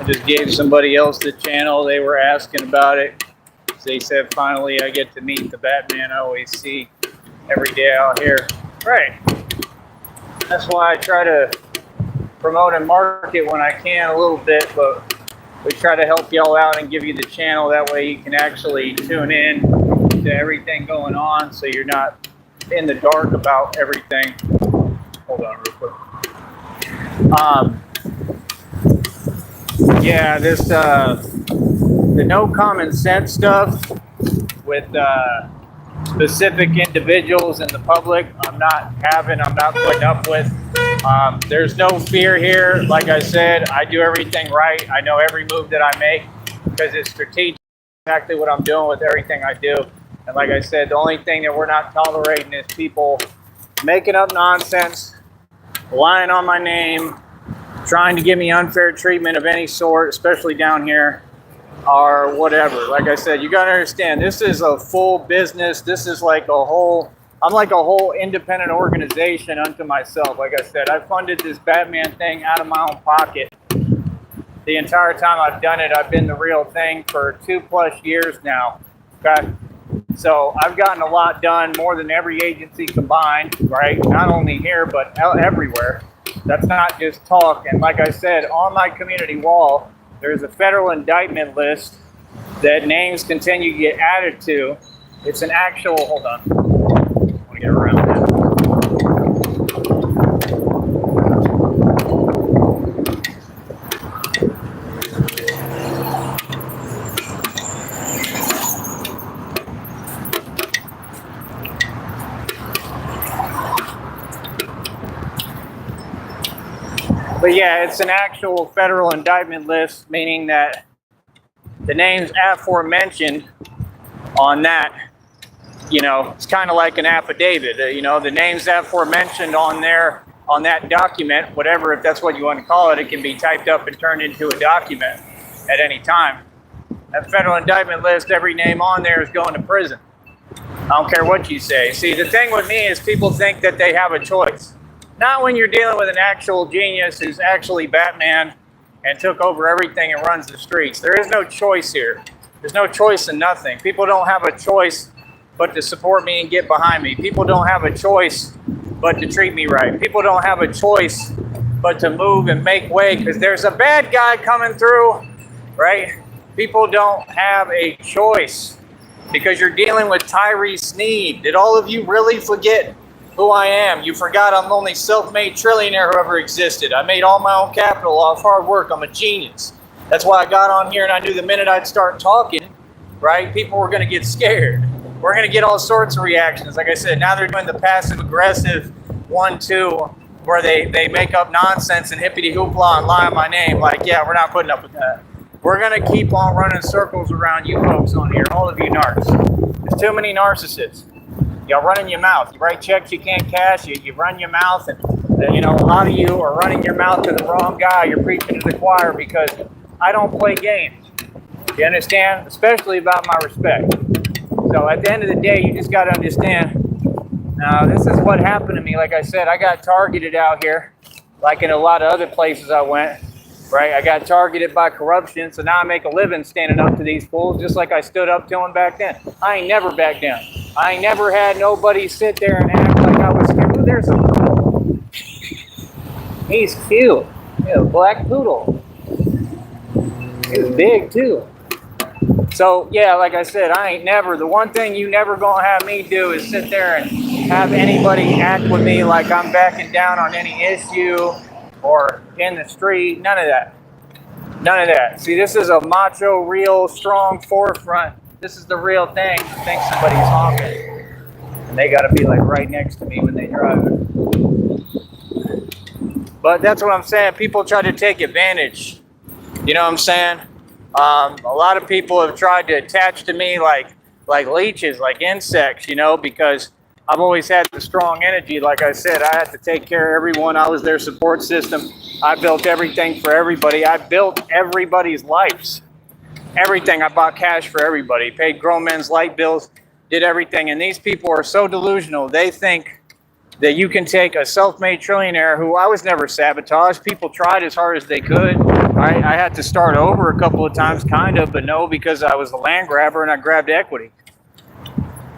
I just gave somebody else the channel. They were asking about it. They said, finally, I get to meet the Batman I always see every day out here. Right. That's why I try to promote and market when I can a little bit, but we try to help y'all out and give you the channel. That way you can actually tune in to everything going on so you're not in the dark about everything. Hold on real quick. Yeah, this the no common sense stuff with specific individuals in the public, I'm not putting up with. There's no fear here. Like I said, I do everything right. I know every move that I make because it's strategic, exactly what I'm doing with everything I do. And like I said, the only thing that we're not tolerating is people making up nonsense, lying on my name, trying to give me unfair treatment of any sort, especially down here, or whatever. Like I said, you got to understand, this is a full business. This is like a whole, I'm like a whole independent organization unto myself. Like I said, I funded this Batman thing out of my own pocket. The entire time I've done it, I've been the real thing for 2+ years now. Okay. So I've gotten a lot done, more than every agency combined, right? Not only here, but everywhere. That's not just talk. And like I said, on my community wall, there's a federal indictment list that names continue to get added to. It's an actual, hold on, I want to get around that. But yeah, it's an actual federal indictment list, meaning that the names aforementioned on that, you know, it's kind of like an affidavit. You know, the names aforementioned on there, on that document, whatever, if that's what you want to call it, it can be typed up and turned into a document at any time. That federal indictment list, every name on there is going to prison. I don't care what you say. See, the thing with me is people think that they have a choice. Not when you're dealing with an actual genius who's actually Batman and took over everything and runs the streets. There is no choice here. There's no choice in nothing. People don't have a choice but to support me and get behind me. People don't have a choice but to treat me right. People don't have a choice but to move and make way because there's a bad guy coming through, right? People don't have a choice because you're dealing with Tyree Sneed. Did all of you really forget who I am? You forgot I'm the only self-made trillionaire who ever existed. I made all my own capital off hard work. I'm a genius. That's why I got on here and I knew the minute I'd start talking, right, people were going to get scared. We're going to get all sorts of reactions. Like I said, now they're doing the passive-aggressive 1-2 where they make up nonsense and hippity-hoopla and lie on my name. Like, yeah, we're not putting up with that. We're going to keep on running circles around you folks on here, all of you narcs. There's too many narcissists. Y'all running your mouth. You write checks you can't cash. You run your mouth, and you know, a lot of you are running your mouth to the wrong guy. You're preaching to the choir because I don't play games. You understand? Especially about my respect. So at the end of the day, you just got to understand. Now, this is what happened to me. Like I said, I got targeted out here, like in a lot of other places I went. Right? I got targeted by corruption, so now I make a living standing up to these fools, just like I stood up to them back then. I ain't never backed down. I ain't never had nobody sit there and act like I was scared. Ooh, there's a poodle. He's cute. Yeah, a black poodle. He's big too. So yeah, like I said, I ain't never. The one thing you never gonna have me do is sit there and have anybody act with me like I'm backing down on any issue or in the street. None of that. None of that. See, this is a macho, real, strong forefront. This is the real thing. I think somebody's honking. And they got to be like right next to me when they drive it. But that's what I'm saying. People try to take advantage. You know what I'm saying? A lot of people have tried to attach to me like leeches, like insects, you know, because I've always had the strong energy. Like I said, I had to take care of everyone. I was their support system. I built everything for everybody. I built everybody's lives. Everything. I bought cash for everybody. Paid grown men's light bills. Did everything. And these people are so delusional. They think that you can take a self-made trillionaire who I was never sabotaged. People tried as hard as they could. I had to start over a couple of times, kind of, but no, because I was the land grabber and I grabbed equity.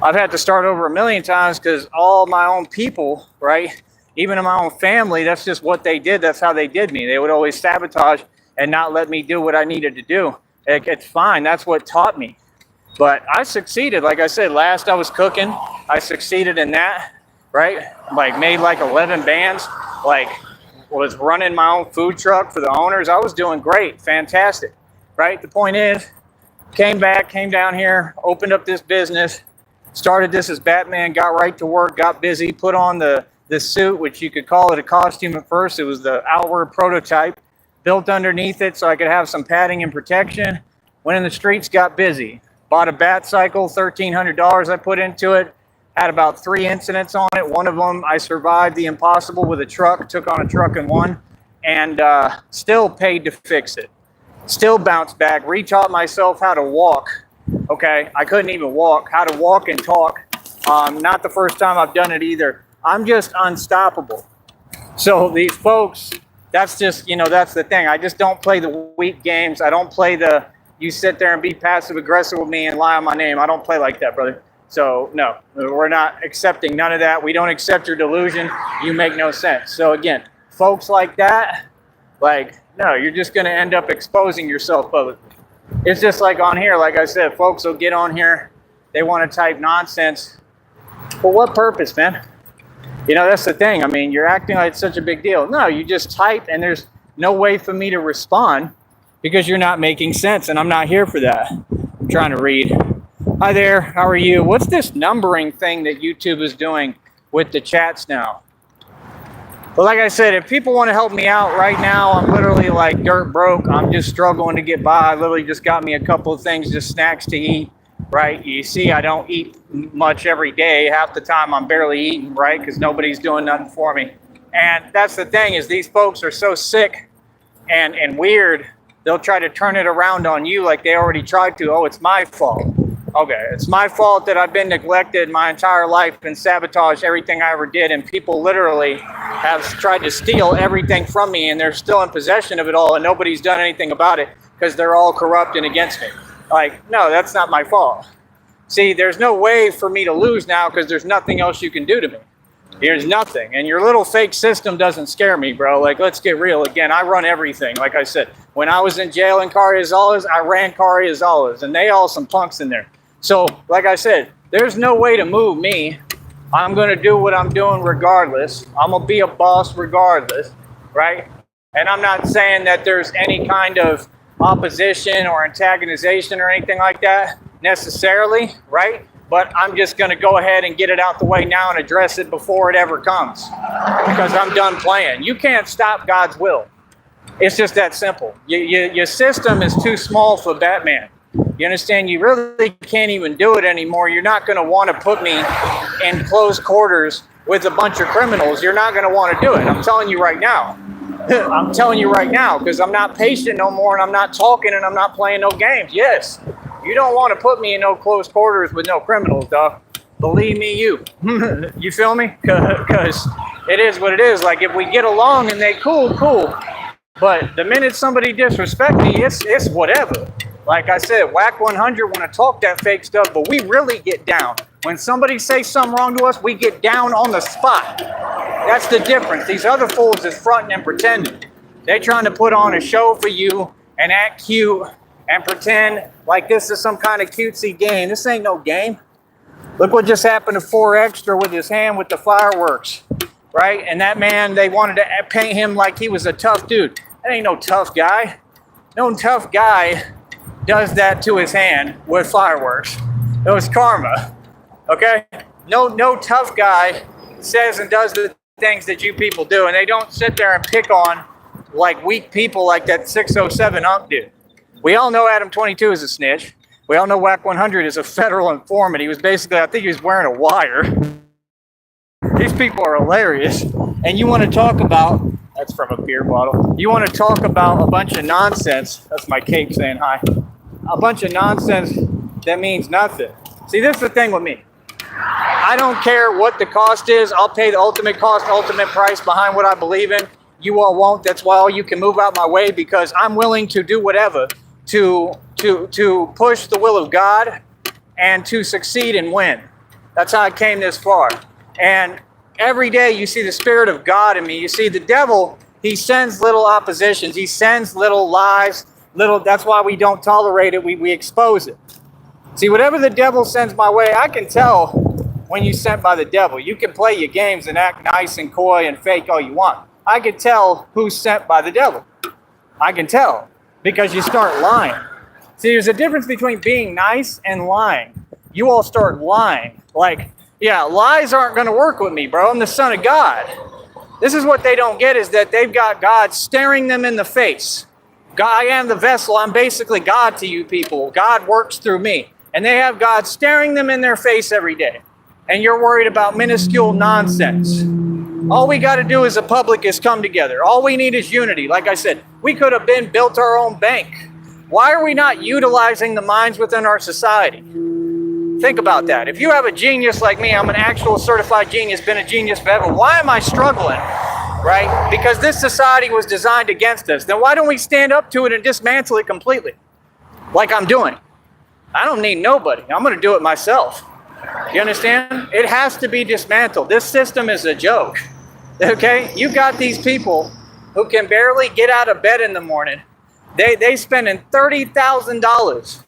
I've had to start over a million times because all my own people, right, even in my own family, that's just what they did. That's how they did me. They would always sabotage and not let me do what I needed to do. It's fine. That's what taught me. But I succeeded. Like I said, last I was cooking, I succeeded in that, right? Like made like 11 bands, like was running my own food truck for the owners. I was doing great, fantastic, right? The point is, came down here, opened up this business, started this as Batman, got right to work, got busy, put on the suit, which you could call it a costume at first. It was the outward prototype, built underneath it so I could have some padding and protection. Went in the streets, got busy. Bought a bat cycle, $1,300 I put into it. Had about 3 incidents on it. One of them, I survived the impossible with a truck, took on a truck and won, and still paid to fix it. Still bounced back, retaught myself how to walk. Okay, I couldn't even walk, how to walk and talk. Not the first time I've done it either. I'm just unstoppable. So these folks, that's just, that's the thing. I just don't play the weak games. I don't play the, you sit there and be passive aggressive with me and lie on my name. I don't play like that, brother. So no, we're not accepting none of that. We don't accept your delusion. You make no sense. So again, folks like that, like, no, you're just going to end up exposing yourself publicly. It's just like on here, like I said, folks will get on here. They want to type nonsense. For what purpose, man? That's the thing. I mean, you're acting like it's such a big deal. No, you just type and there's no way for me to respond because you're not making sense and I'm not here for that. I'm trying to read. Hi there, how are you? What's this numbering thing that YouTube is doing with the chats now? But like I said, if people want to help me out right now, I'm literally like dirt broke. I'm just struggling to get by. I literally just got me a couple of things, just snacks to eat, right? You see, I don't eat much every day. Half the time I'm barely eating, right? Because nobody's doing nothing for me. And that's the thing is these folks are so sick and weird. They'll try to turn it around on you like they already tried to. Oh, it's my fault. Okay, it's my fault that I've been neglected my entire life and sabotaged everything I ever did, and people literally have tried to steal everything from me, and they're still in possession of it all, and nobody's done anything about it because they're all corrupt and against me. Like, no, that's not my fault. See, there's no way for me to lose now because there's nothing else you can do to me. There's nothing, and your little fake system doesn't scare me, bro. Like, let's get real. Again, I run everything. Like I said, when I was in jail in Cariazalas, I ran Cariazalas, and they all some punks in there. So, like I said, there's no way to move me. I'm going to do what I'm doing regardless. I'm going to be a boss regardless, right? And I'm not saying that there's any kind of opposition or antagonization or anything like that necessarily, right? But I'm just going to go ahead and get it out the way now and address it before it ever comes because I'm done playing. You can't stop God's will. It's just that simple. Your system is too small for Batman. You understand? You really can't even do it anymore. You're not going to want to put me in close quarters with a bunch of criminals. You're not going to want to do it. I'm telling you right now. I'm telling you right now because I'm not patient no more and I'm not talking and I'm not playing no games. Yes, you don't want to put me in no close quarters with no criminals, dog. Believe me, you. You feel me? Because it is what it is. Like if we get along and they cool. But the minute somebody disrespect me, it's whatever. Like I said, whack 100 want to talk that fake stuff, but we really get down. When somebody says something wrong to us, we get down on the spot. That's the difference. These other fools is fronting and pretending. They're trying to put on a show for you and act cute and pretend like this is some kind of cutesy game. This ain't no game. Look what just happened to 4 Extra with his hand with the fireworks, right? And that man, they wanted to paint him like he was a tough dude. That ain't no tough guy. No tough guy does that to his hand with fireworks. It was karma, okay? No tough guy says and does the things that you people do, and they don't sit there and pick on like weak people like that 607 Unk did. We all know Adam 22 is a snitch. We all know Whack 100 is a federal informant. He was basically, I think he was wearing a wire. These people are hilarious. And you want to talk about, that's from a beer bottle. You want to talk about a bunch of nonsense. That's my cape saying hi. A bunch of nonsense that means nothing. See, this is the thing with me. I I don't care what the cost is. I'll pay the ultimate cost, ultimate price behind what I believe in. You all won't. That's why all you can move out my way, because I'm willing to do whatever to push the will of God and to succeed and win. That's how I came this far. And every day you see the Spirit of God in me. You see the devil, he sends little oppositions. He sends little lies. That's why we don't tolerate it. We expose it. See, whatever the devil sends my way, I can tell when you sent by the devil. You can play your games and act nice and coy and fake all you want. I can tell who's sent by the devil. I can tell because you start lying. See, there's a difference between being nice and lying. You all start lying. Like, yeah, lies aren't going to work with me, bro. I'm the Son of God. This is what they don't get, is that they've got God staring them in the face. God, I am the vessel. I'm basically God to you people. God works through me. And they have God staring them in their face every day. And you're worried about minuscule nonsense. All we got to do as a public is come together. All we need is unity. Like I said, we could have built our own bank. Why are we not utilizing the minds within our society? Think about that. If you have a genius like me, I'm an actual certified genius, been a genius forever. Why am I struggling? Right? Because this society was designed against us. Then why don't we stand up to it and dismantle it completely? Like I'm doing. I don't need nobody. I'm going to do it myself. You understand? It has to be dismantled. This system is a joke. Okay? You got these people who can barely get out of bed in the morning. They spending $30,000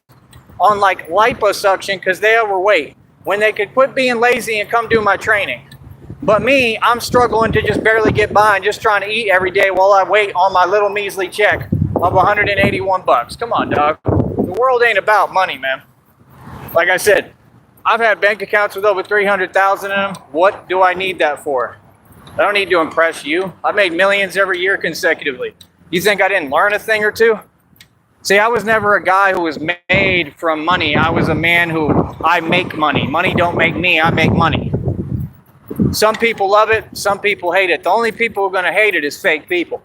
on like liposuction because they overweight, when they could quit being lazy and come do my training. But me, I'm struggling to just barely get by and just trying to eat every day while I wait on my little measly check of $181. Come on, dog. The world ain't about money, man. Like I said, I've had bank accounts with over 300,000 in them. What do I need that for? I don't need to impress you. I made millions every year consecutively. You think I didn't learn a thing or two? See, I was never a guy who was made from money. I was a man who, I make money. Money don't make me, I make money. Some people love it, some people hate it. The only people who are going to hate it is fake people.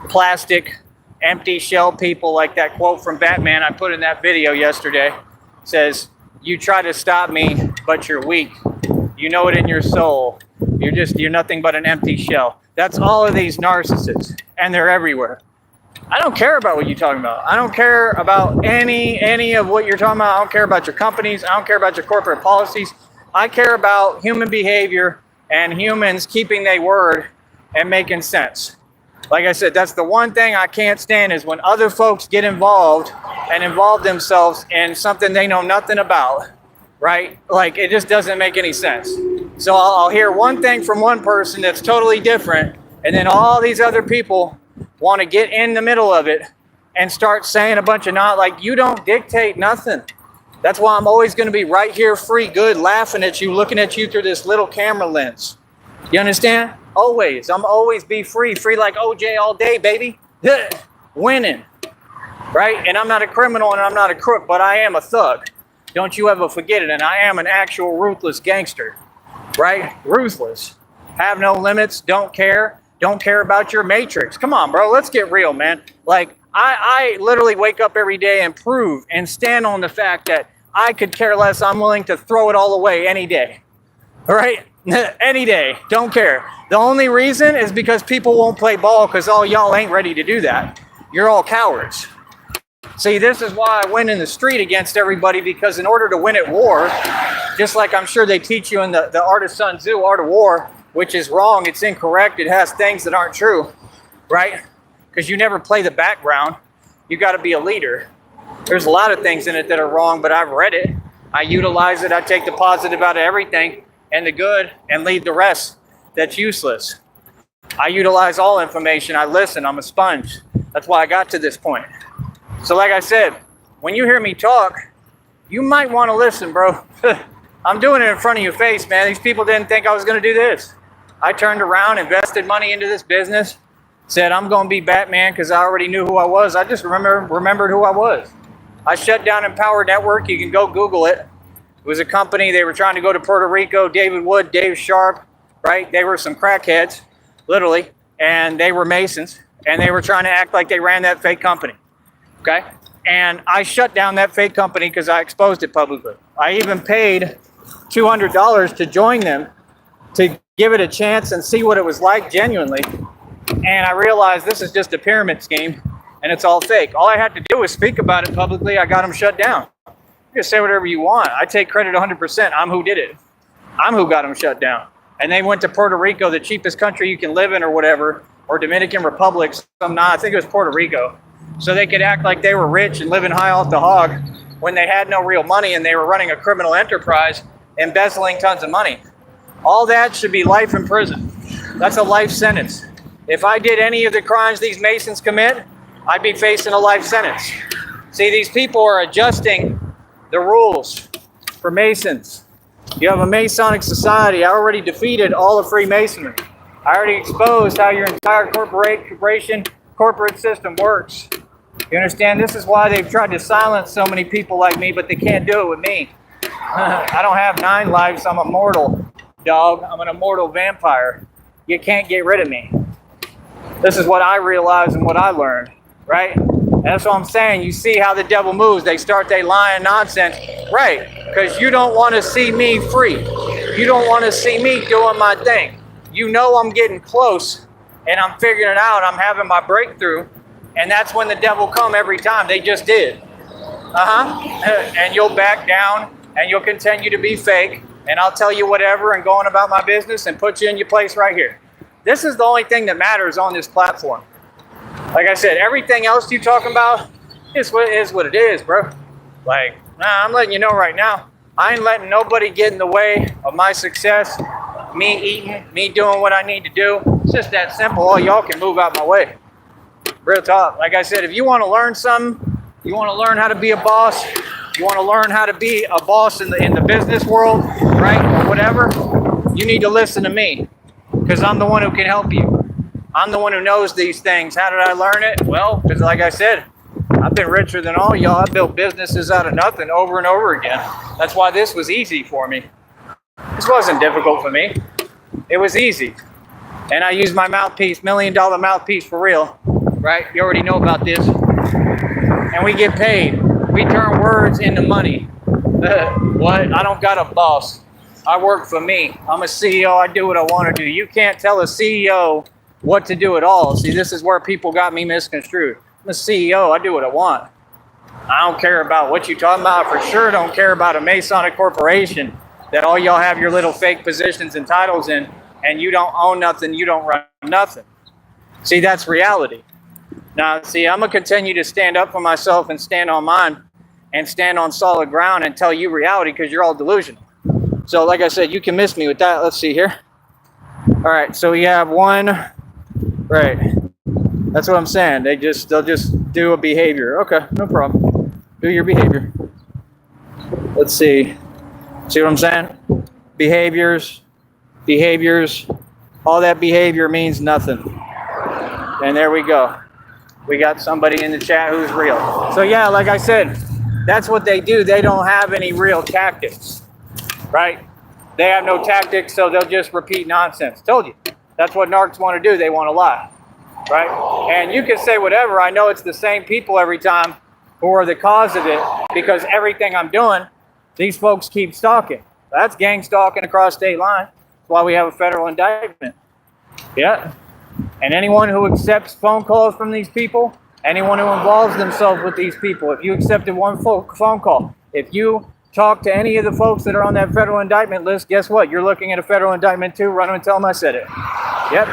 Plastic, empty shell people, like that quote from Batman I put in that video yesterday. Says, you try to stop me, but you're weak. You know it in your soul. You're nothing but an empty shell. That's all of these narcissists, and they're everywhere. I don't care about what you're talking about. I don't care about any of what you're talking about. I don't care about your companies. I don't care about your corporate policies. I care about human behavior and humans keeping their word and making sense. Like I said, that's the one thing I can't stand, is when other folks get involved and involve themselves in something they know nothing about, right? Like, it just doesn't make any sense. So I'll hear one thing from one person that's totally different, and then all these other people want to get in the middle of it and start saying a bunch of like, you don't dictate nothing. That's why I'm always going to be right here, free, good, laughing at you, looking at you through this little camera lens. You understand? Always. I'm always be free like OJ all day, baby. Winning. Right? And I'm not a criminal and I'm not a crook, but I am a thug. Don't you ever forget it. And I am an actual ruthless gangster. Right? Ruthless. Have no limits. Don't care. Don't care about your matrix. Come on, bro. Let's get real, man. Like, I literally wake up every day and prove and stand on the fact that I could care less. I'm willing to throw it all away any day. All right? Any day. Don't care. The only reason is because people won't play ball, because all y'all ain't ready to do that. You're all cowards. See, this is why I win in the street against everybody, because in order to win at war, just like I'm sure they teach you in the Art of Sun Tzu, Art of War, which is wrong, it's incorrect, it has things that aren't true, right? Because you never play the background. You got to be a leader. There's a lot of things in it that are wrong, but I've read it. I utilize it. I take the positive out of everything and the good and leave the rest that's useless. I utilize all information. I listen. I'm a sponge. That's why I got to this point. So like I said, when you hear me talk, you might want to listen, bro. I'm doing it in front of your face, man. These people didn't think I was going to do this. I turned around, invested money into this business, said I'm going to be Batman because I already knew who I was. I just remembered who I was. I shut down Empower Network. You can go Google it. It was a company. They were trying to go to Puerto Rico. David Wood, Dave Sharp, right? They were some crackheads, literally, and they were Masons, and they were trying to act like they ran that fake company, okay? And I shut down that fake company because I exposed it publicly. I even paid $200 to join them, to give it a chance and see what it was like genuinely. And I realized this is just a pyramid scheme and it's all fake. All I had to do was speak about it publicly. I got them shut down. You can say whatever you want. I take credit 100%. I'm who did it. I'm who got them shut down. And they went to Puerto Rico, the cheapest country you can live in or whatever, or Dominican Republic, I think it was Puerto Rico. So they could act like they were rich and living high off the hog when they had no real money and they were running a criminal enterprise, embezzling tons of money. All that should be life in prison. That's a life sentence. If I did any of the crimes these Masons commit, I'd be facing a life sentence. See, these people are adjusting the rules for Masons. You have a Masonic society. I already defeated all of Freemasonry. I already exposed how your entire corporate system works. You understand? This is why they've tried to silence so many people like me, but they can't do it with me. I don't have 9 lives. I'm immortal, dog. I'm an immortal vampire. You can't get rid of me. This is what I realized and what I learned, right? And that's what I'm saying. You see how the devil moves. They start they lying nonsense. Right, because you don't want to see me free. You don't want to see me doing my thing. You know I'm getting close and I'm figuring it out. I'm having my breakthrough. And that's when the devil come every time. They just did. And you'll back down and you'll continue to be fake. And I'll tell you whatever and go on about my business and put you in your place right here. This is the only thing that matters on this platform. Like I said, everything else you talking about is what it is, bro. Like, nah, I'm letting you know right now. I ain't letting nobody get in the way of my success, me eating, me doing what I need to do. It's just that simple. All y'all can move out my way. Real talk. Like I said, if you want to learn something, you want to learn how to be a boss, you want to learn how to be a boss in the business world, right, or whatever, you need to listen to me because I'm the one who can help you. I'm the one who knows these things. How did I learn it? Well, because like I said, I've been richer than all y'all. I built businesses out of nothing over and over again. That's why this was easy for me. This wasn't difficult for me. It was easy. And I used my mouthpiece, $1 million mouthpiece for real, right? You already know about this. And we get paid. We turn words into money. What? I don't got a boss. I work for me. I'm a CEO. I do what I want to do. You can't tell a CEO what to do at all. See, this is where people got me misconstrued. I'm a CEO. I do what I want. I don't care about what you're talking about. For sure don't care about a Masonic corporation that all y'all have your little fake positions and titles in, and you don't own nothing, you don't run nothing. See, that's reality. Now, see, I'm going to continue to stand up for myself and stand on mine and stand on solid ground and tell you reality because you're all delusional. So, like I said, you can miss me with that. Let's see here. All right, so we have one. Right. That's what I'm saying. They'll just do a behavior. Okay, no problem. Do your behavior. Let's see. See what I'm saying? Behaviors. All that behavior means nothing. And there we go. We got somebody in the chat who's real. So yeah, like I said, that's what they do. They don't have any real tactics, right? They have no tactics, so they'll just repeat nonsense. Told you. That's what narcs want to do. They want to lie, right? And you can say whatever. I know it's the same people every time who are the cause of it because everything I'm doing, these folks keep stalking. That's gang stalking across state line. That's why we have a federal indictment. Yeah. And anyone who accepts phone calls from these people, anyone who involves themselves with these people, if you accepted one phone call, if you talk to any of the folks that are on that federal indictment list, guess what? You're looking at a federal indictment too. Run them and tell them I said it. Yep.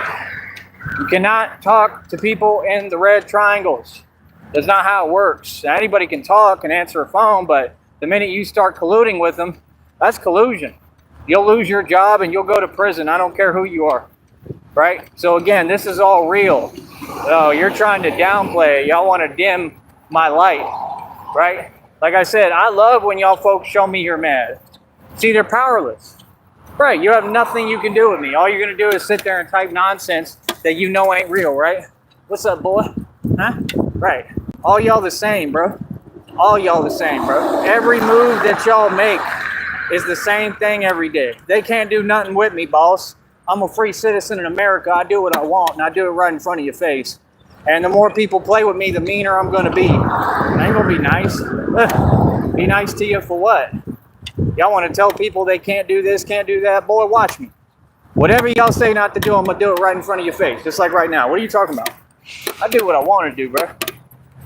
You cannot talk to people in the red triangles. That's not how it works. Anybody can talk and answer a phone, but the minute you start colluding with them, that's collusion. You'll lose your job and you'll go to prison. I don't care who you are. Right? So again, this is all real. Oh, you're trying to downplay. Y'all want to dim my light. Right? Like I said, I love when y'all folks show me you're mad. See, they're powerless. Right? You have nothing you can do with me. All you're going to do is sit there and type nonsense that you know ain't real, right? What's up, boy? Huh? Right. All y'all the same, bro. All y'all the same, bro. Every move that y'all make is the same thing every day. They can't do nothing with me, boss. I'm a free citizen in America. I do what I want, and I do it right in front of your face. And the more people play with me, the meaner I'm going to be. I ain't going to be nice. Be nice to you for what? Y'all want to tell people they can't do this, can't do that? Boy, watch me. Whatever y'all say not to do, I'm going to do it right in front of your face, just like right now. What are you talking about? I do what I want to do, bro.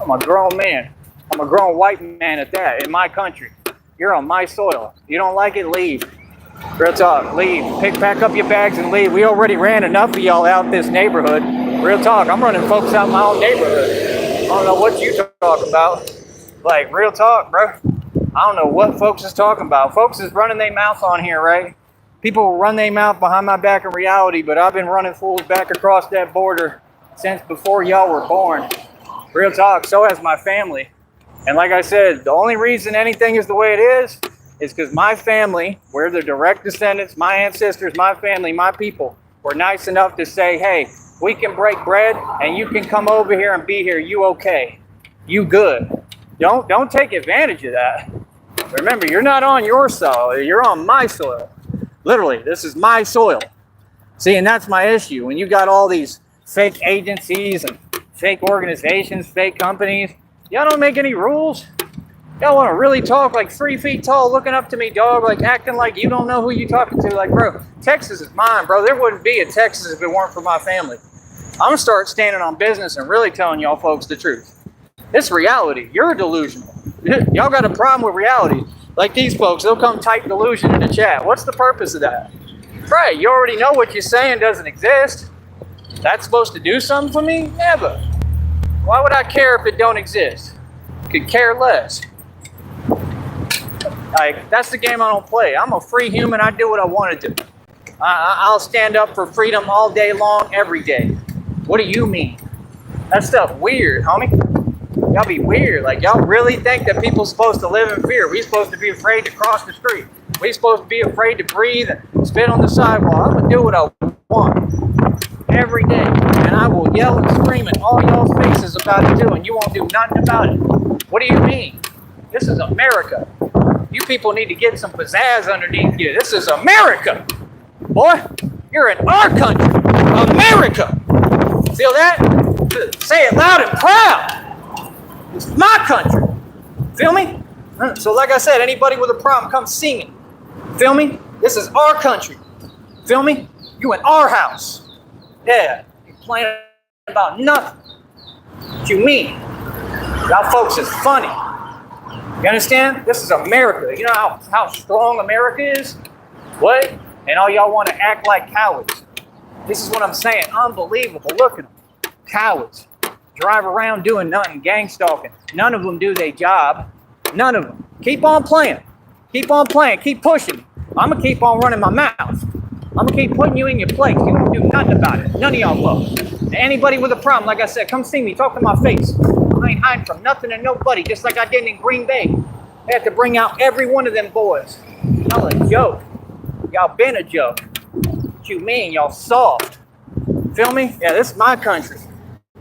I'm a grown man. I'm a grown white man at that, in my country. You're on my soil. You don't like it, leave. Real talk, leave. Pack up your bags and leave. We already ran enough of y'all out this neighborhood. Real talk, I'm running folks out my own neighborhood. I don't know what you talk about. Like, real talk, bro. I don't know what folks is talking about. Folks is running their mouth on here, right? People run their mouth behind my back in reality, but I've been running fools back across that border since before y'all were born. Real talk, so has my family. And like I said, the only reason anything is the way it is because my family, we're the direct descendants, my ancestors, my family, my people, were nice enough to say, hey, we can break bread and you can come over here and be here. You okay? You good? Don't take advantage of that. Remember, you're not on your soil. You're on my soil. Literally, this is my soil. See, and that's my issue. When you got all these fake agencies and fake organizations, fake companies, y'all don't make any rules. Y'all want to really talk like 3 feet tall, looking up to me, dog, like acting like you don't know who you talking to. Like, bro, Texas is mine, bro. There wouldn't be a Texas if it weren't for my family. I'm going to start standing on business and really telling y'all folks the truth. It's reality. You're delusional. Y'all got a problem with reality. Like these folks, they'll come type delusion in the chat. What's the purpose of that? Right, you already know what you're saying doesn't exist. That's supposed to do something for me? Never. Why would I care if it don't exist? Could care less. Like, that's the game I don't play. I'm a free human. I do what I want to do. I'll stand up for freedom all day long, every day. What do you mean? That stuff weird, homie. Y'all be weird. Like, y'all really think that people supposed to live in fear? We supposed to be afraid to cross the street. We supposed to be afraid to breathe and spit on the sidewalk. I'm going to do what I want every day. And I will yell and scream in all y'all's faces about it too, and you won't do nothing about it. What do you mean? This is America. You people need to get some pizzazz underneath you. This is America. Boy, you're in our country. America. Feel that? Say it loud and proud. It's my country. Feel me? So like I said, anybody with a problem, come see me. Feel me? This is our country. Feel me? You in our house. Yeah. You playing about nothing. What you mean? Y'all folks is funny. You understand? This is America. You know how strong America is? What? And all y'all want to act like cowards. This is what I'm saying. Unbelievable. Look at them. Cowards. Drive around doing nothing, gang stalking. None of them do their job. None of them. Keep on playing. Keep on playing. Keep pushing. I'm going to keep on running my mouth. I'm going to keep putting you in your place. You won't do nothing about it. None of y'all will. Anybody with a problem, like I said, come see me. Talk to my face. I ain't hiding from nothing and nobody, just like I did in Green Bay. I had to bring out every one of them boys. Y'all a joke. Y'all been a joke. What you mean? Y'all soft. Feel me? Yeah, this is my country.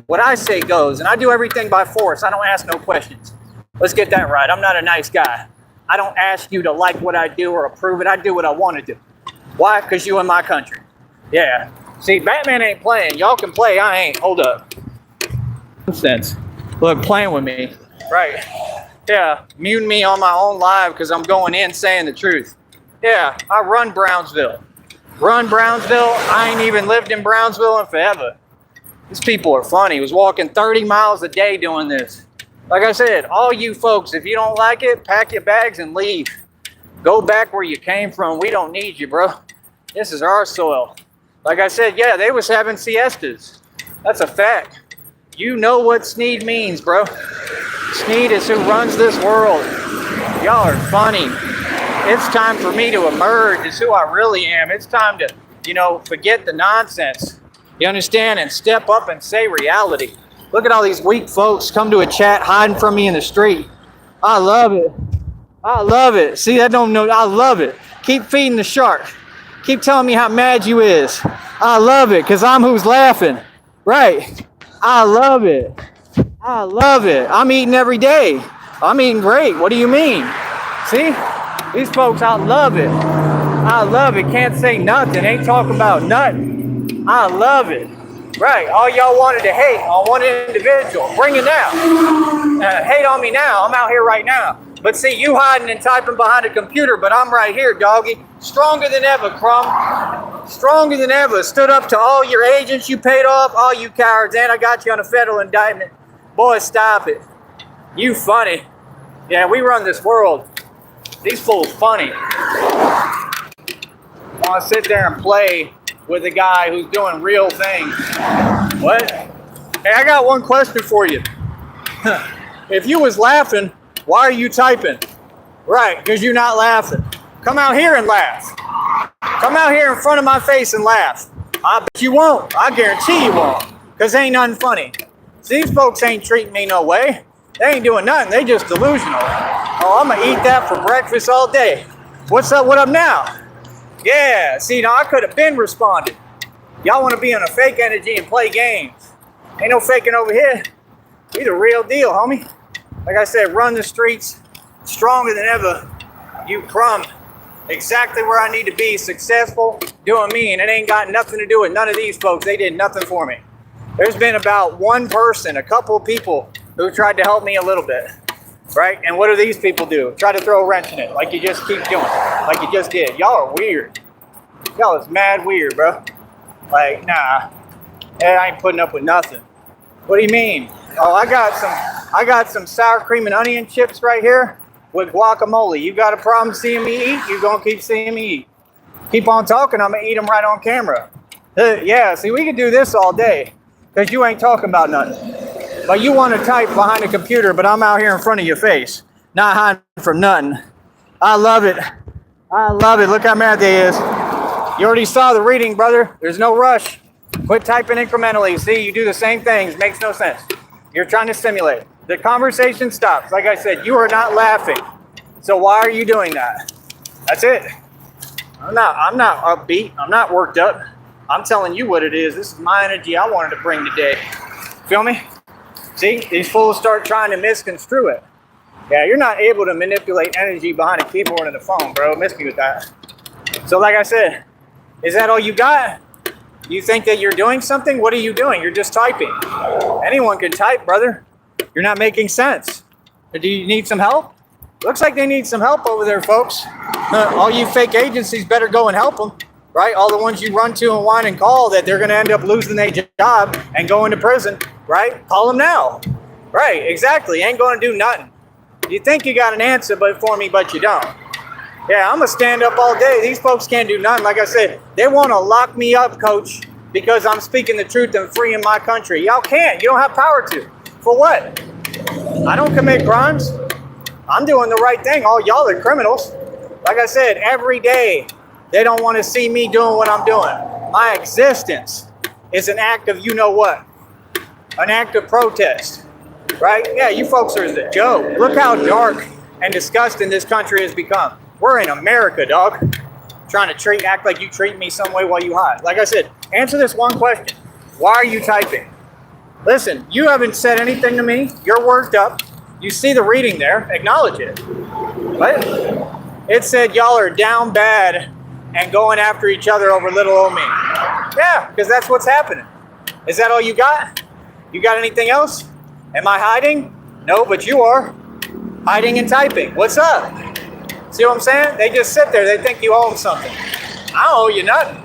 What I say goes, and I do everything by force. I don't ask no questions. Let's get that right. I'm not a nice guy. I don't ask you to like what I do or approve it. I do what I want to do. Why? Because you in my country. Yeah. See, Batman ain't playing. Y'all can play. I ain't. Hold up. Nonsense. Look, playing with me. Right. Yeah. Mute me on my own live because I'm going in saying the truth. Yeah. I run Brownsville. Run Brownsville. I ain't even lived in Brownsville in forever. These people are funny. Was walking 30 miles a day doing this. Like I said, all you folks, if you don't like it, pack your bags and leave. Go back where you came from. We don't need you, bro. This is our soil. Like I said, yeah, they was having siestas. That's a fact. You know what Sneed means, bro. Sneed is who runs this world. Y'all are funny. It's time for me to emerge as who I really am. It's time to, forget the nonsense. You understand? And step up and say reality. Look at all these weak folks come to a chat hiding from me in the street. I love it. I love it. See, I don't know. I love it. Keep feeding the shark. Keep telling me how mad you is. I love it because I'm who's laughing. Right. I love it. I love it. I'm eating every day. I'm eating great. What do you mean? See? These folks, I love it. I love it. Can't say nothing. Ain't talking about nothing. I love it. Right. All y'all wanted to hate on one individual. Bring it down. Hate on me now. I'm out here right now. But see, you hiding and typing behind a computer, but I'm right here, doggy. Stronger than ever, Crumb. Stronger than ever. Stood up to all your agents you paid off, all you cowards, and I got you on a federal indictment. Boy, stop it. You funny. Yeah, we run this world. These fools funny. I want to sit there and play with a guy who's doing real things. What? Hey, I got one question for you. If you was laughing, why are you typing? Right, because you're not laughing. Come out here and laugh. Come out here in front of my face and laugh. I bet you won't. I guarantee you won't. Because ain't nothing funny. These folks ain't treating me no way. They ain't doing nothing. They just delusional. Oh, I'm going to eat that for breakfast all day. What's up? What up now? Yeah, see, now I could have been responded. Y'all want to be on a fake energy and play games. Ain't no faking over here. We the real deal, homie. Like I said, run the streets stronger than ever. You Crumb. Exactly where I need to be, successful, doing me, and it ain't got nothing to do with none of these folks. They did nothing for me. There's been about one person, a couple of people who tried to help me a little bit, right? And what do these people do? Try to throw a wrench in it, like you just keep doing, like you just did. Y'all are weird. Y'all is mad weird, bro. Like, nah, I ain't putting up with nothing. What do you mean? Oh, I got some sour cream and onion chips right here with guacamole. You got a problem seeing me eat? You're gonna keep seeing me eat. Keep on talking, I'm gonna eat them right on camera. Yeah, see, we can do this all day because you ain't talking about nothing. But you want to type behind a computer, but I'm out here in front of your face, not hiding from nothing. I love it. I love it. Look how mad they is. You already saw the reading, brother. There's no rush. Quit typing incrementally. See, you do the same things. Makes no sense. You're trying to simulate. The conversation stops. Like I said, you are not laughing. So why are you doing that? That's it. I'm not upbeat. I'm not worked up. I'm telling you what it is. This is my energy I wanted to bring today. Feel me? See, these fools start trying to misconstrue it. Yeah, you're not able to manipulate energy behind a keyboard and a phone, bro. Miss me with that. So like I said, is that all you got? You think that you're doing something? What are you doing? You're just typing. Anyone can type, brother. You're not making sense. Do you need some help? Looks like they need some help over there, folks. All you fake agencies better go and help them, right? All the ones you run to and whine and call that they're going to end up losing their job and going to prison, right? Call them now. Right, exactly. Ain't going to do nothing. You think you got an answer for me, but you don't. Yeah, I'm going to stand up all day. These folks can't do nothing. Like I said, they want to lock me up, coach, because I'm speaking the truth and free in my country. Y'all can't. You don't have power to. For what? I don't commit crimes. I'm doing the right thing. All y'all are criminals. Like I said, every day, they don't want to see me doing what I'm doing. My existence is an act of you know what? An act of protest. Right? Yeah, you folks are a joke. Look how dark and disgusting this country has become. We're in America, dog. Trying to act like you treat me some way while you hide. Like I said, answer this one question. Why are you typing? Listen, you haven't said anything to me. You're worked up. You see the reading there. Acknowledge it. What? It said y'all are down bad and going after each other over little old me. Yeah, because that's what's happening. Is that all you got? You got anything else? Am I hiding? No, but you are. Hiding and typing. What's up? See what I'm saying? They just sit there. They think you owe them something. I don't owe you nothing.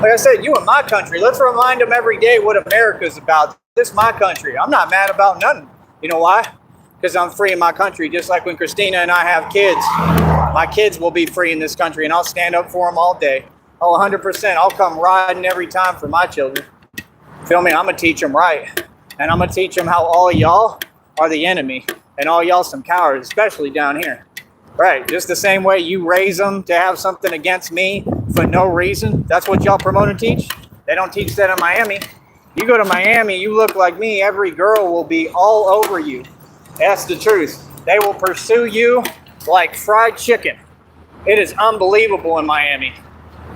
Like I said, you in my country. Let's remind them every day what America's about. This is my country. I'm not mad about nothing. You know why? Because I'm free in my country. Just like when Christina and I have kids. My kids will be free in this country, and I'll stand up for them all day. Oh, 100%. I'll come riding every time for my children. Feel me? I'm going to teach them right. And I'm going to teach them how all y'all are the enemy. And all y'all some cowards, especially down here. Right, just the same way you raise them to have something against me for no reason. That's what y'all promote and teach. They don't teach that in Miami. You go to Miami, you look like me, every girl will be all over you. That's the truth. They will pursue you like fried chicken. It is unbelievable in Miami.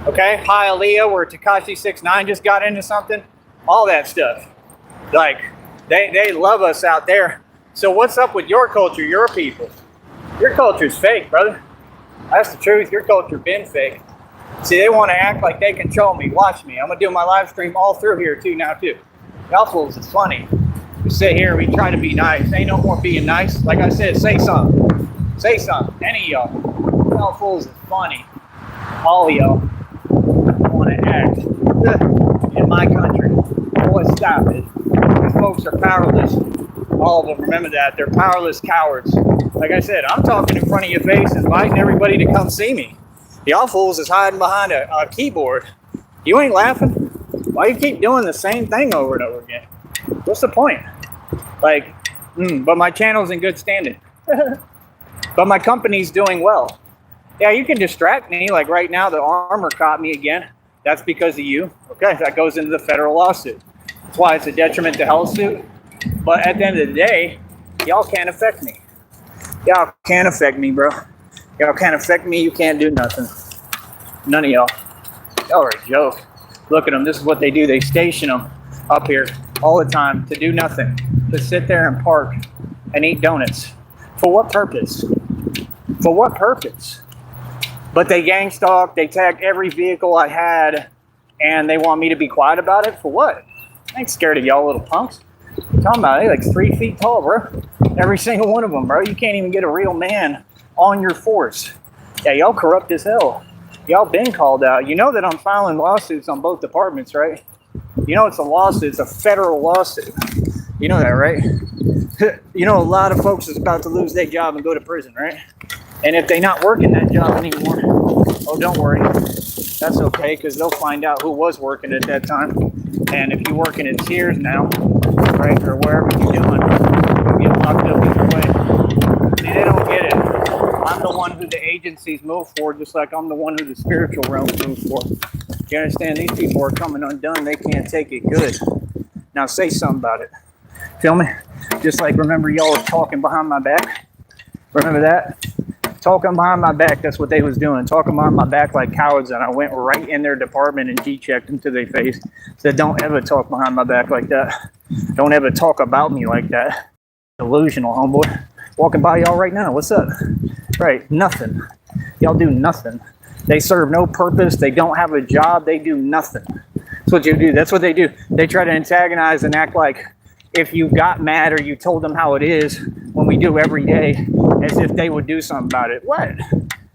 Okay, Hialeah, where Tekashi 6ix9ine just got into something. All that stuff. Like, they love us out there. So what's up with your culture, your people? Your culture's fake, brother. That's the truth. Your culture been fake. See, they want to act like they control me. Watch me. I'm going to do my live stream all through here, too, now, too. Y'all fools is funny. sit here, we try to be nice. Ain't no more being nice. Like I said, say something. Say something. Any of y'all. Y'all fools is funny. All of y'all want to act in my country. Boy, stop it. These folks are powerless. All of them, remember that. They're powerless cowards. Like I said, I'm talking in front of your face, inviting everybody to come see me. Y'all fools is hiding behind a keyboard. You ain't laughing? Why you keep doing the same thing over and over again? What's the point? Like, but my channel's in good standing. But my company's doing well. Yeah, you can distract me. Like right now, the armor caught me again. That's because of you. Okay, that goes into the federal lawsuit. That's why it's a detriment to health suit. But at the end of the day, y'all can't affect me. Y'all can't affect me, bro. Y'all can't affect me. You can't do nothing. None of y'all. Y'all are a joke. Look at them. This is what they do. They station them up here all the time to do nothing. To sit there and park and eat donuts. For what purpose? For what purpose? But they gang stalk. They tag every vehicle I had. And they want me to be quiet about it? For what? I ain't scared of y'all little punks. I'm talking about it, like 3 feet tall, bro. Every single one of them, bro. You can't even get a real man on your force. Yeah, y'all corrupt as hell. Y'all been called out. You know that I'm filing lawsuits on both departments, right? You know it's a lawsuit. It's a federal lawsuit. You know that, right? You know a lot of folks is about to lose their job and go to prison, right? And if they're not working that job anymore, oh, don't worry. That's okay, because they'll find out who was working at that time. And if you're working at Sears now, right, or wherever you're doing, you'll get locked up either way. See, they don't get it. I'm the one who the agencies move for, just like I'm the one who the spiritual realm moves for. You understand? These people are coming undone. They can't take it good. Now say something about it. Feel me? Just like, remember y'all was talking behind my back? Remember that? Talking behind my back, that's what they was doing. Talking behind my back like cowards, and I went right in their department and G-checked them to their face. Said, don't ever talk behind my back like that. Don't ever talk about me like that. Delusional, homeboy. Walking by y'all right now. What's up? Right, nothing. Y'all do nothing. They serve no purpose. They don't have a job. They do nothing. That's what you do. That's what they do. They try to antagonize and act like if you got mad or you told them how it is, when we do every day, as if they would do something about it. What?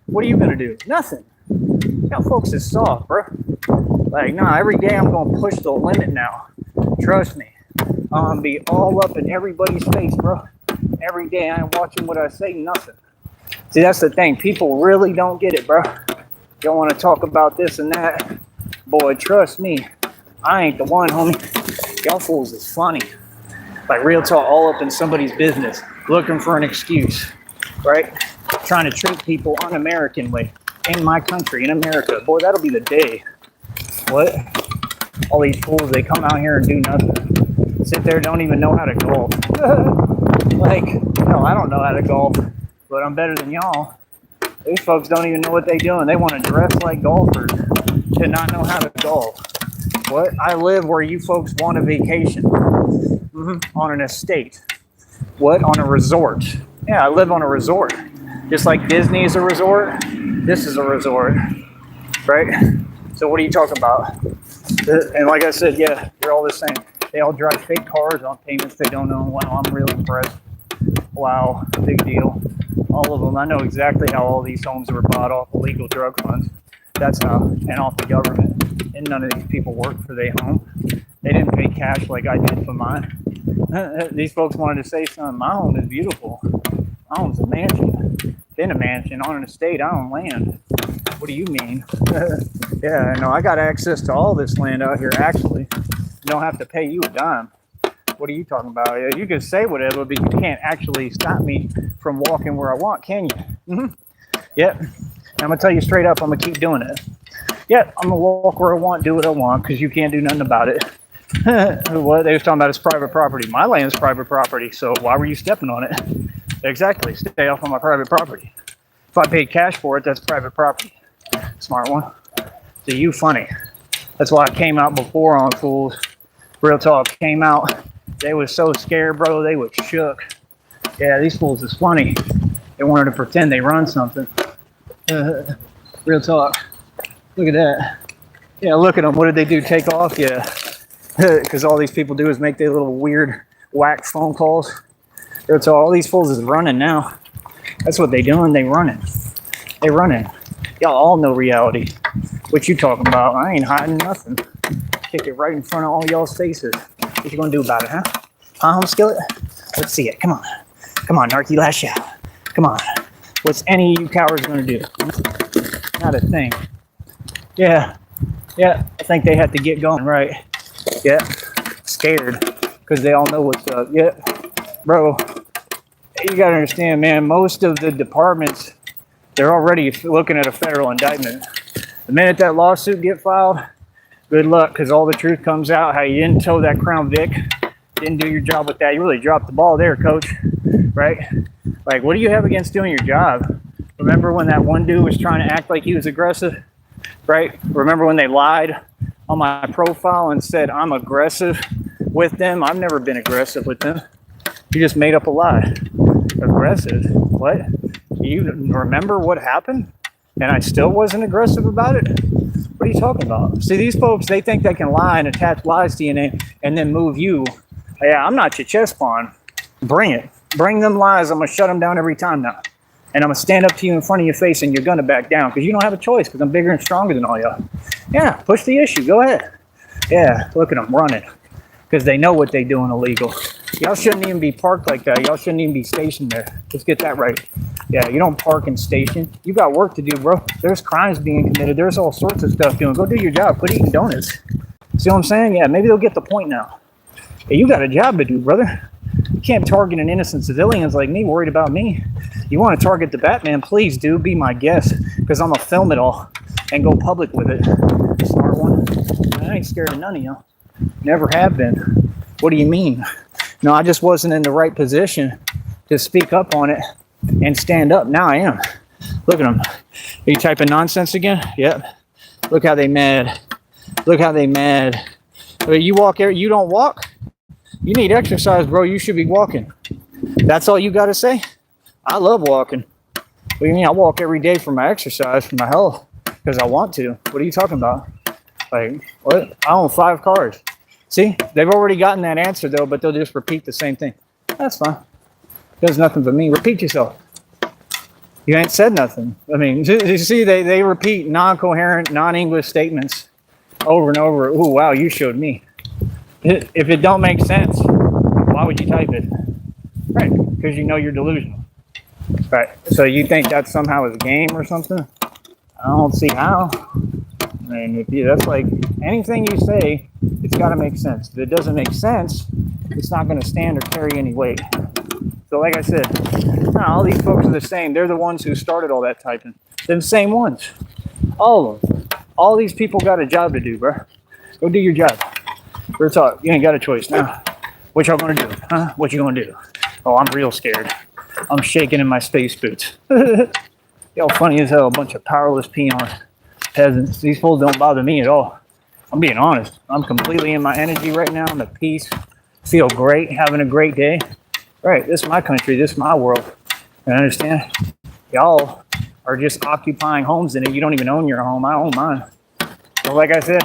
What are you going to do? Nothing. Y'all folks is soft, bro. Like, nah, every day I'm going to push the limit now. Trust me. I'm going to be all up in everybody's face, bro. Every day I ain't watching what I say, nothing. See, that's the thing. People really don't get it, bro. Don't want to talk about this and that. Boy, trust me. I ain't the one, homie. Y'all fools is funny. Like real talk, all up in somebody's business. Looking for an excuse, right? Trying to treat people un-American way. In my country, in America. Boy, that'll be the day. What? All these fools, they come out here and do nothing. Sit there, don't even know how to golf. Like, no, I don't know how to golf, but I'm better than y'all. These folks don't even know what they're doing. They want to dress like golfers to not know how to golf. What? I live where you folks want a vacation. On an estate. What? On a resort. Yeah, I live on a resort. Just like Disney is a resort, this is a resort. Right? So what are you talking about? And like I said, yeah, you're all the same. They all drive fake cars on payments they don't own. Wow, I'm really impressed. Wow, big deal. All of them. I know exactly how all these homes were bought off illegal drug funds. That's how, and off the government. And none of these people work for their home. They didn't pay cash like I did for mine. These folks wanted to say something. My home is beautiful. My home's a mansion. Been a mansion on an estate. I own land. What do you mean? Yeah, no, I got access to all this land out here, actually. Don't have to pay you a dime. What are you talking about? Yeah, you can say whatever, but you can't actually stop me from walking where I want, can you? Yep. I'm going to tell you straight up, I'm going to keep doing it. Yep, I'm going to walk where I want, do what I want, because you can't do nothing about it. What they was talking about is private property. My land's private property, so why were you stepping on it? Exactly, stay off on my private property. If I paid cash for it, that's private property. Smart one. So you funny. That's why I came out before on fools. Real talk, came out. They was so scared, bro, they was shook. Yeah, these fools is funny. They wanted to pretend they run something. Real talk. Look at that. Yeah, look at them. What did they do? Take off? Yeah. Because all these people do is make their little weird whack phone calls. So all these fools is running now. That's what they doing. They running. They running. Y'all all know reality. What you talking about? I ain't hiding nothing. Kick it right in front of all y'all's faces. What you gonna do about it, huh? Huh, home skillet? Let's see it. Come on. Come on, Narky, lash out. Come on. What's any of you cowards gonna do? Not a thing. Yeah. Yeah, I think they have to get going, right? Yeah. Scared. Because they all know what's up. Yeah. Bro, you gotta understand, man, most of the departments, they're already looking at a federal indictment. The minute that lawsuit get filed, good luck, because all the truth comes out, how you didn't tow that Crown Vic, didn't do your job with that. You really dropped the ball there, coach, right? Like, what do you have against doing your job? Remember when that one dude was trying to act like he was aggressive, right? Remember when they lied on my profile and said I'm aggressive with them? I've never been aggressive with them. You just made up a lie. Aggressive? What? You remember what happened? And I still wasn't aggressive about it? What are you talking about? See, these folks, they think they can lie and attach lies to you and then move you. Yeah, I'm not your chess pawn. Bring it. Bring them lies. I'm going to shut them down every time now. And I'm going to stand up to you in front of your face and you're going to back down because you don't have a choice because I'm bigger and stronger than all y'all. Yeah, push the issue. Go ahead. Yeah, look at them running because they know what they're doing illegal. Y'all shouldn't even be parked like that. Y'all shouldn't even be stationed there. Let's get that right. Yeah, you don't park and station. You got work to do, bro. There's crimes being committed. There's all sorts of stuff doing. Go do your job. Quit eating donuts. See what I'm saying? Yeah, maybe they'll get the point now. Hey, you got a job to do, brother. You can't target an innocent civilians like me worried about me. You want to target the Batman, please do. Be my guest because I'm going to film it all and go public with it. Smart one. I ain't scared of none of y'all. Never have been. What do you mean? No, I just wasn't in the right position to speak up on it and stand up. Now I am. Look at them. Are you typing nonsense again? Yep. Look how they mad. Look how they mad. You walk here. You don't walk? You need exercise, bro. You should be walking. That's all you got to say? I love walking. What do you mean? I walk every day for my exercise, for my health, because I want to. What are you talking about? Like, what? I own 5 cars. See, they've already gotten that answer, though, but they'll just repeat the same thing. That's fine. Does nothing for me. Repeat yourself. You ain't said nothing. I mean, you see, they repeat non-coherent, non-English statements over and over. Ooh, wow, you showed me. If it don't make sense, why would you type it? Right, because you know you're delusional. Right, so you think that somehow is a game or something? I don't see how. I mean, that's like anything you say, it's got to make sense. If it doesn't make sense, it's not going to stand or carry any weight. So like I said, no, all these folks are the same. They're the ones who started all that typing. They're the same ones. All of them. All these people got a job to do, bro. Go do your job. Real talk. You ain't got a choice now. What y'all gonna do? Huh? What you gonna do? Oh, I'm real scared. I'm shaking in my space boots. Y'all funny as hell. A bunch of powerless peons. Peasants. These fools don't bother me at all. I'm being honest. I'm completely in my energy right now. I'm at peace. Feel great. Having a great day. Right. This is my country. This is my world. You understand? Y'all are just occupying homes in it. You don't even own your home. I own mine. So like I said,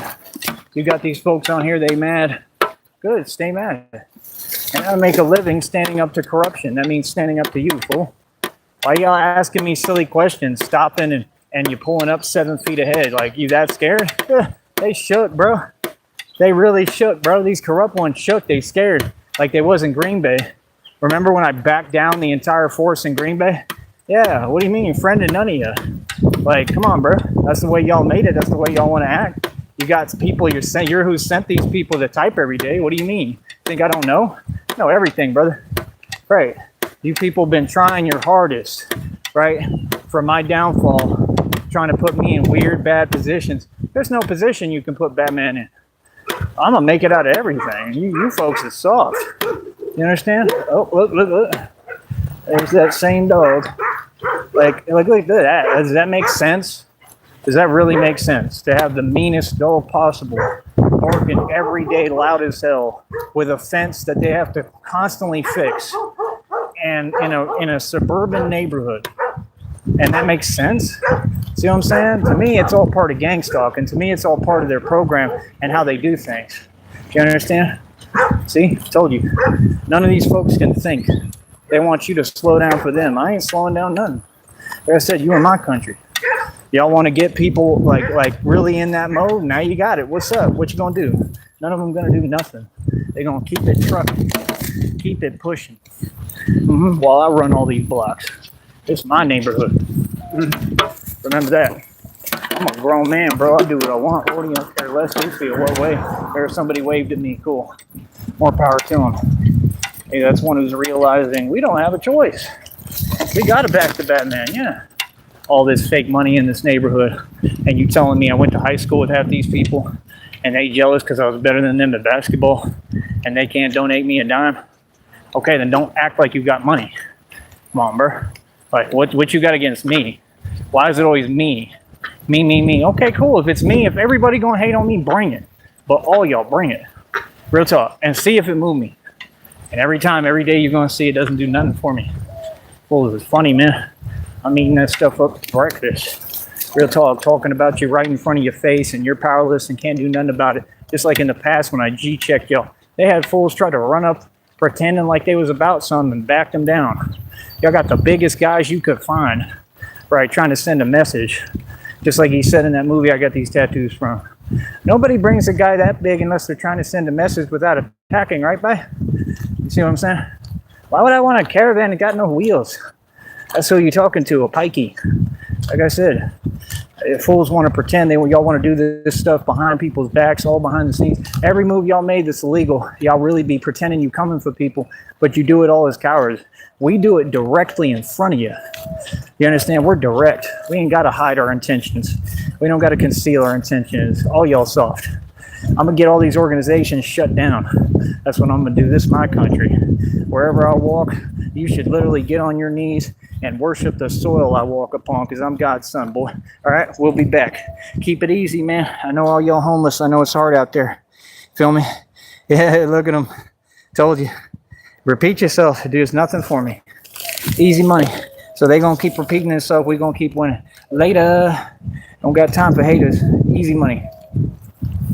you got these folks on here, they mad. Good, stay mad. And I make a living standing up to corruption. That means standing up to you, fool. Why y'all asking me silly questions, stopping and you pulling up 7 feet ahead? Like, you that scared? They shook, bro. They really shook, bro. These corrupt ones shook. They scared. Like they was in Green Bay. Remember when I backed down the entire force in Green Bay? Yeah, what do you mean? You're friending none of you. Like, come on, bro. That's the way y'all made it. That's the way y'all want to act. You got people you're who sent these people to type every day. What do you mean? Think I don't know? Know everything, brother. Right. You people been trying your hardest, right, for my downfall, trying to put me in weird, bad positions. There's no position you can put Batman in. I'm going to make it out of everything. You folks is soft. You understand? Oh, look. There's that same dog. Like look at that. Does that make sense? Does that really make sense? To have the meanest dog possible barking every day loud as hell with a fence that they have to constantly fix and in a suburban neighborhood. And that makes sense? See what I'm saying? To me, it's all part of gang stalking. To me, it's all part of their program and how they do things. You understand? See, told you. None of these folks can think. They want you to slow down for them. I ain't slowing down nothing. Like I said, you in my country. Y'all want to get people like really in that mode? Now you got it. What's up? What you gonna do? None of them gonna do nothing. They gonna keep it trucking, keep it pushing. While I run all these blocks. It's my neighborhood. Remember that. I'm a grown man, bro. I do what I want. What do you care less who feel what way? There's somebody waved at me. Cool. More power to them. Hey, that's one who's realizing we don't have a choice. We got to back the Batman, yeah. All this fake money in this neighborhood, and you telling me I went to high school with half these people, and they jealous because I was better than them at basketball, and they can't donate me a dime? Okay, then don't act like you got money. Come on, bro. Like, what you got against me? Why is it always me? Me. Okay, cool. If it's me, if everybody gonna hate on me, bring it. But all y'all, bring it. Real talk. And see if it move me. And every day you're gonna see it doesn't do nothing for me. Well, it's funny, man. I'm eating that stuff up for breakfast. Real talk, talking about you right in front of your face and you're powerless and can't do nothing about it. Just like in the past when I G-checked y'all. They had fools try to run up pretending like they was about something and back them down. Y'all got the biggest guys you could find, right, trying to send a message. Just like he said in that movie I got these tattoos from. Nobody brings a guy that big unless they're trying to send a message without attacking, right, bye? You see what I'm saying? Why would I want a caravan that got no wheels? That's who you're talking to, a pikey. Like I said, if fools want to pretend y'all want to do this stuff behind people's backs, all behind the scenes. Every move y'all made that's illegal, y'all really be pretending you coming for people, but you do it all as cowards. We do it directly in front of you. You understand? We're direct. We ain't got to hide our intentions. We don't got to conceal our intentions. All y'all soft. I'm going to get all these organizations shut down. That's what I'm going to do. This is my country. Wherever I walk, you should literally get on your knees and worship the soil I walk upon because I'm God's son, boy. All right, we'll be back. Keep it easy, man. I know all y'all homeless. I know it's hard out there. Feel me? Yeah, look at them. Told you. Repeat yourself. It does nothing for me. Easy money. So they going to keep repeating themselves. We going to keep winning. Later. Don't got time for haters. Easy money.